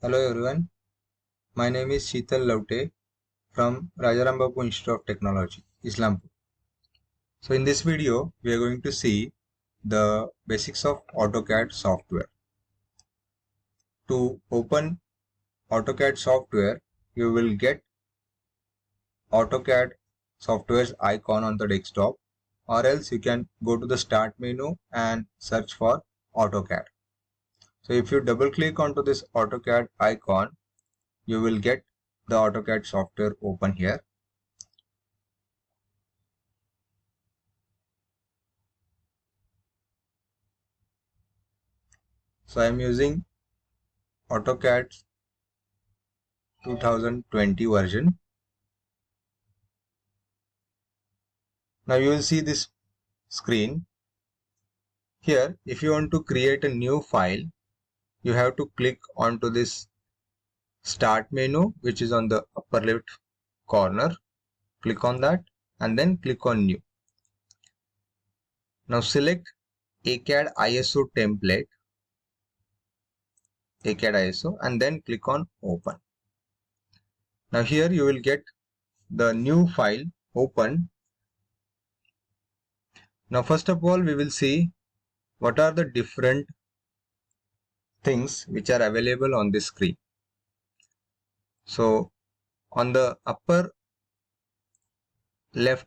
Hello everyone, my name is Sheetal Laute from Rajarambapu Institute of Technology, Islampur. So in this video, we are going to see the basics of AutoCAD software. To open AutoCAD software, you will get AutoCAD software's icon on the desktop, or else you can go to the start menu and search for AutoCAD. So if you double click onto this AutoCAD icon, you will get the AutoCAD software open here. So I am using AutoCAD 2020 version. Now you will see this screen. Here, if you want to create a new file, you have to click onto this start menu, which is on the upper left corner. Click on that and then click on new. Now select ACAD ISO template, ACAD ISO, and then click on open. Now here you will get the new file open. Now first of all, we will see what are the different things which are available on this screen. So on the upper left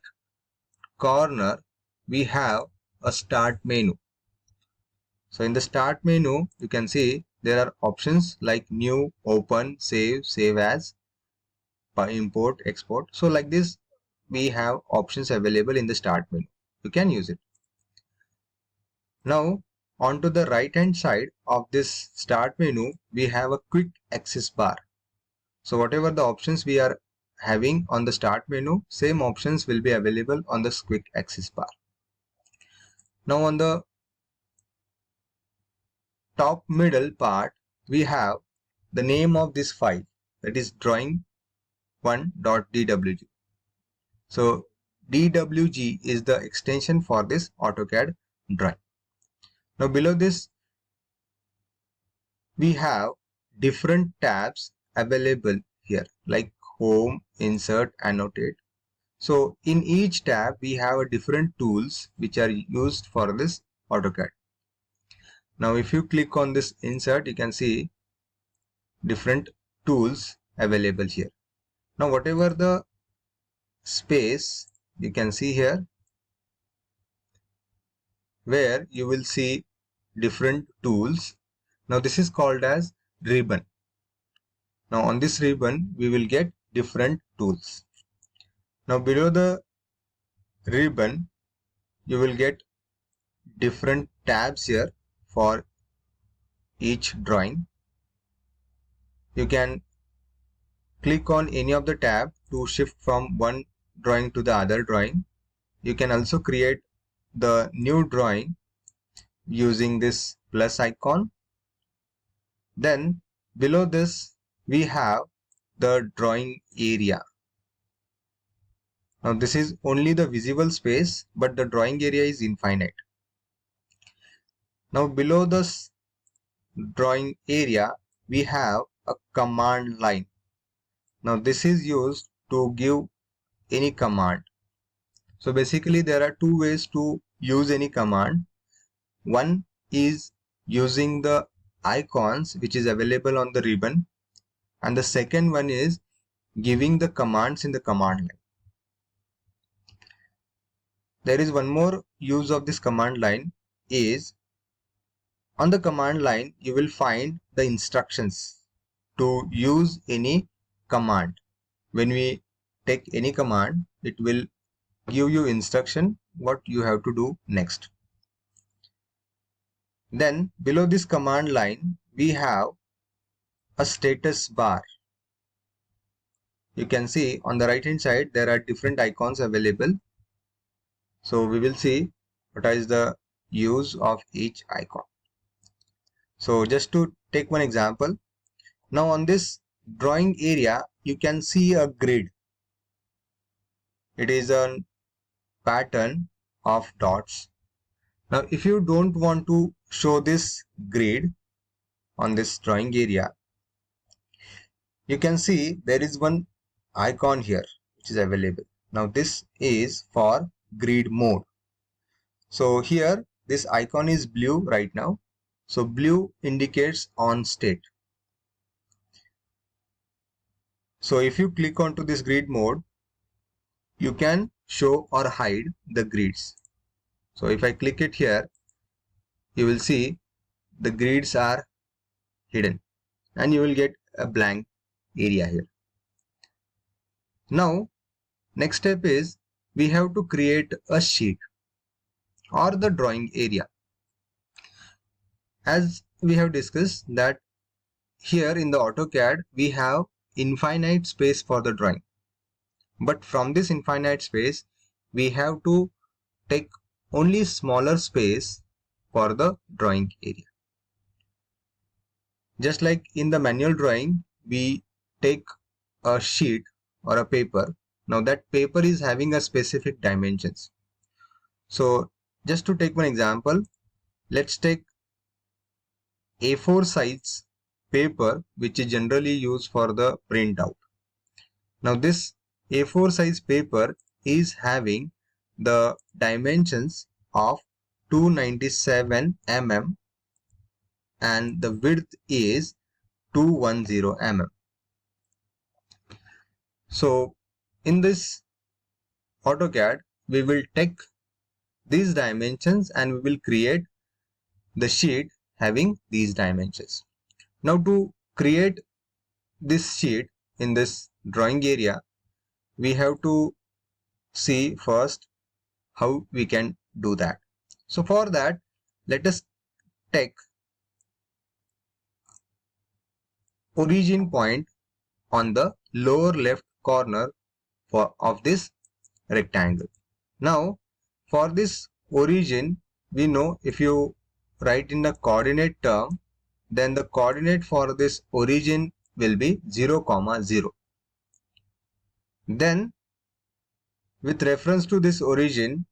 corner, we have a start menu. So in the start menu, you can see there are options like new, open, save, save as, import, export. So like this, we have options available in the start menu. You can use it. Now onto the right hand side of this start menu, we have a quick access bar. So whatever the options we are having on the start menu, same options will be available on the quick access bar. Now on the top middle part, we have the name of this file, that is drawing1.dwg. So dwg is the extension for this AutoCAD drawing. Now below this, we have different tabs available here like home, insert, annotate. So in each tab, we have different tools which are used for this AutoCAD. Now if you click on this insert, you can see different tools available here. Now whatever the space, you can see here where you will see different tools. Now this is called as ribbon. Now on this ribbon, we will get different tools. Now below the ribbon, you will get different tabs here for each drawing. You can click on any of the tab to shift from one drawing to the other drawing. You can also create the new drawing using this plus icon. Then below this, we have the drawing area. Now this is only the visible space, but the drawing area is infinite. Now below this drawing area, we have a command line. Now this is used to give any command. So basically there are two ways to use any command. One is using the icons which is available on the ribbon, and the second one is giving the commands in the command line. There is one more use of this command line is on the command line you will find the instructions to use any command. When we take any command, it will give you instruction what you have to do next. Then below this command line, we have a status bar. You can see on the right hand side there are different icons available. So we will see what is the use of each icon. So just to take one example, now on this drawing area you can see a grid. It is a pattern of dots. Now if you don't want to show this grid on this drawing area, you can see there is one icon here which is available. Now this is for grid mode. So here this icon is blue right now. So blue indicates on state. So if you click onto this grid mode, you can show or hide the grids. So if I click it here, you will see the grids are hidden and you will get a blank area here. Now next step is we have to create a sheet or the drawing area. As we have discussed that here in the AutoCAD we have infinite space for the drawing, but from this infinite space we have to take only smaller space for the drawing area. Just like in the manual drawing, we take a sheet or a paper. Now that paper is having a specific dimensions. So just to take one example, let's take A4 size paper, which is generally used for the printout. Now this A4 size paper is having the dimensions of 297 mm and the width is 210 mm. So in this AutoCAD, we will take these dimensions and we will create the sheet having these dimensions. Now to create this sheet in this drawing area, we have to see first how we can do that. So for that, let us take origin point on the lower left corner of this rectangle. Now for this origin, we know if you write in the coordinate term, then the coordinate for this origin will be 0, 0. Then with reference to this origin,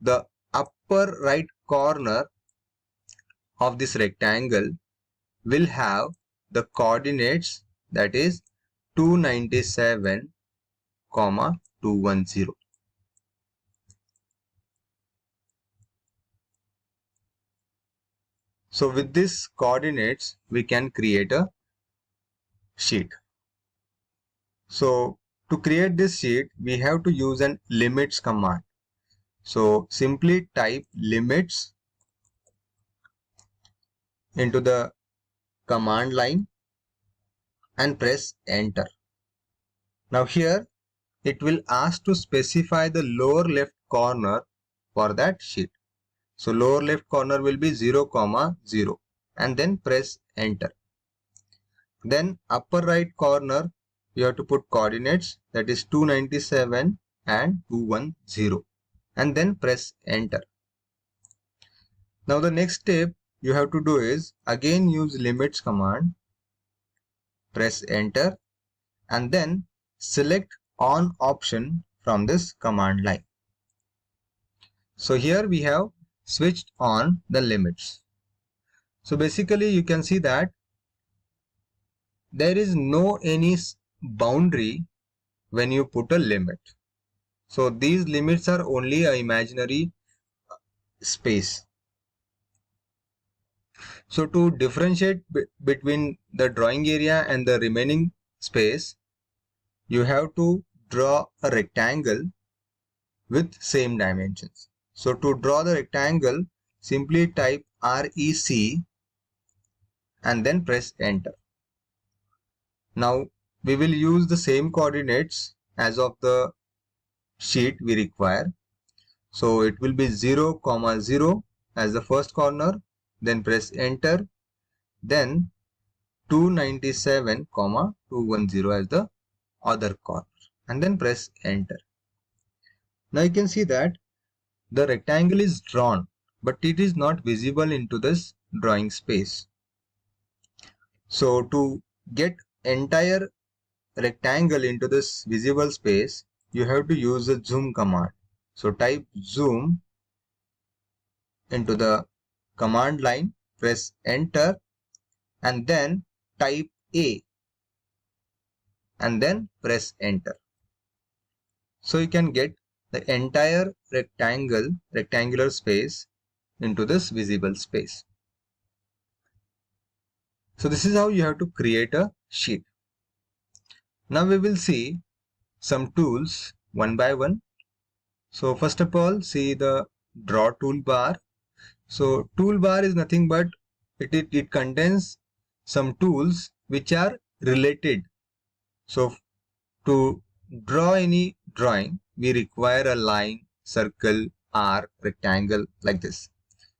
the upper right corner of this rectangle will have the coordinates, that is 297, 210. So with these coordinates, we can create a sheet. So to create this sheet, we have to use an limits command. So simply type limits into the command line and press enter. Now here it will ask to specify the lower left corner for that sheet. So lower left corner will be 0, 0 and then press enter. Then upper right corner you have to put coordinates, that is 297 and 210 and then press enter. Now the next step you have to do is again use limits command, press enter and then select on option from this command line. So here we have switched on the limits. So basically you can see that there is no any boundary when you put a limit. So these limits are only an imaginary space. So to differentiate between the drawing area and the remaining space, you have to draw a rectangle with same dimensions. So to draw the rectangle, simply type REC and then press enter. Now we will use the same coordinates as of the sheet we require. So it will be 0, 0 as the first corner, then press enter, then 297, 210 as the other corner and then press enter. Now you can see that the rectangle is drawn, but it is not visible into this drawing space. So to get entire rectangle into this visible space, you have to use the zoom command. So type zoom into the command line, press enter and then type A and then press enter. So you can get the entire rectangular space into this visible space. So this is how you have to create a sheet. Now we will see some tools one by one. So first of all, see the draw toolbar. So toolbar is nothing but it contains some tools which are related. So to draw any drawing, we require a line, circle, arc, rectangle like this.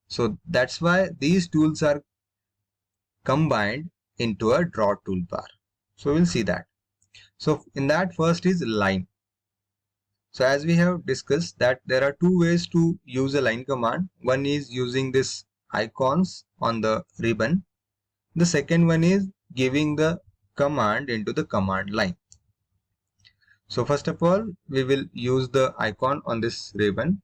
So that's why these tools are combined into a draw toolbar. So we'll see that. So in that, first is line. So as we have discussed that there are two ways to use a line command. One is using this icons on the ribbon. The second one is giving the command into the command line. So first of all, we will use the icon on this ribbon.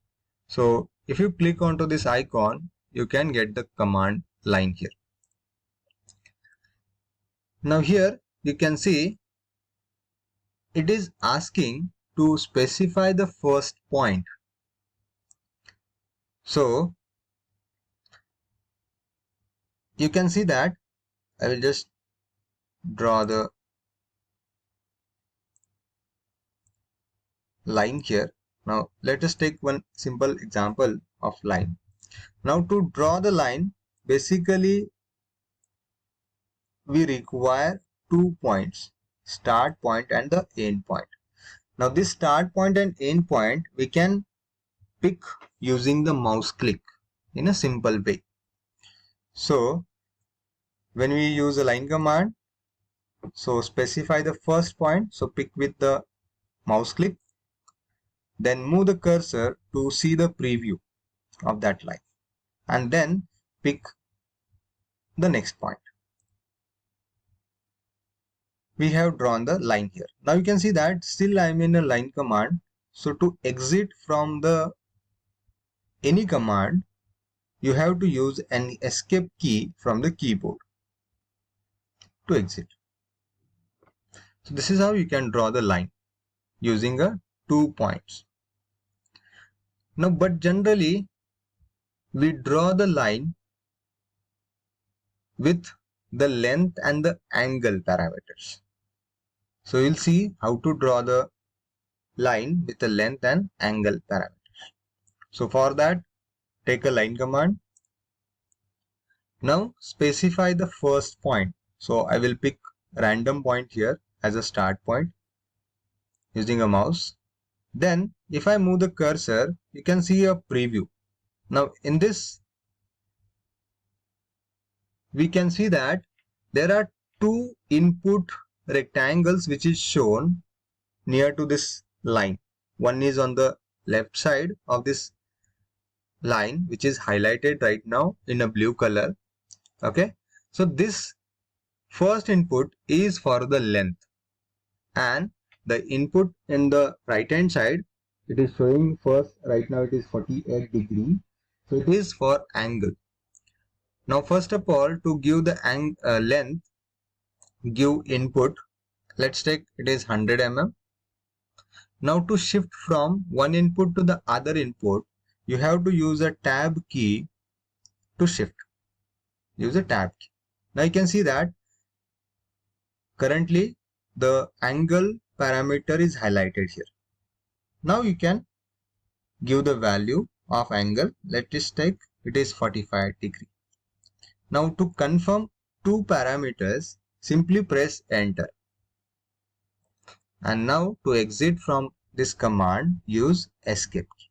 So if you click onto this icon, you can get the command line here. Now here you can see it is asking to specify the first point. So you can see that I will just draw the line here. Now let us take one simple example of line. Now to draw the line, basically we require 2 points, start point and the end point. Now this start point and end point we can pick using the mouse click in a simple way. So when we use a line command, so specify the first point, so pick with the mouse click, then move the cursor to see the preview of that line and then pick the next point. We have drawn the line here. Now you can see that still I am in a line command. So to exit from the any command, you have to use an escape key from the keyboard to exit. So this is how you can draw the line using a 2 points. Now but generally we draw the line with the length and the angle parameters. So you'll see how to draw the line with the length and angle parameters. So for that, take a line command. Now specify the first point. So I will pick random point here as a start point using a mouse. Then if I move the cursor, you can see a preview. Now in this, we can see that there are two input rectangles which is shown near to this line. One is on the left side of this line which is highlighted right now in a blue color. Okay, so this first input is for the length and the input in the right hand side, it is showing first right now it is 48 degree, so it is for angle. Now first of all, to give the length, give input, let's take it is 100 mm. Now to shift from one input to the other input, you have to use a tab key to shift. Use a tab key. Now you can see that currently the angle parameter is highlighted here. Now you can give the value of angle. Let us take it is 45 degree. Now to confirm two parameters, simply press enter. And now to exit from this command, use escape key.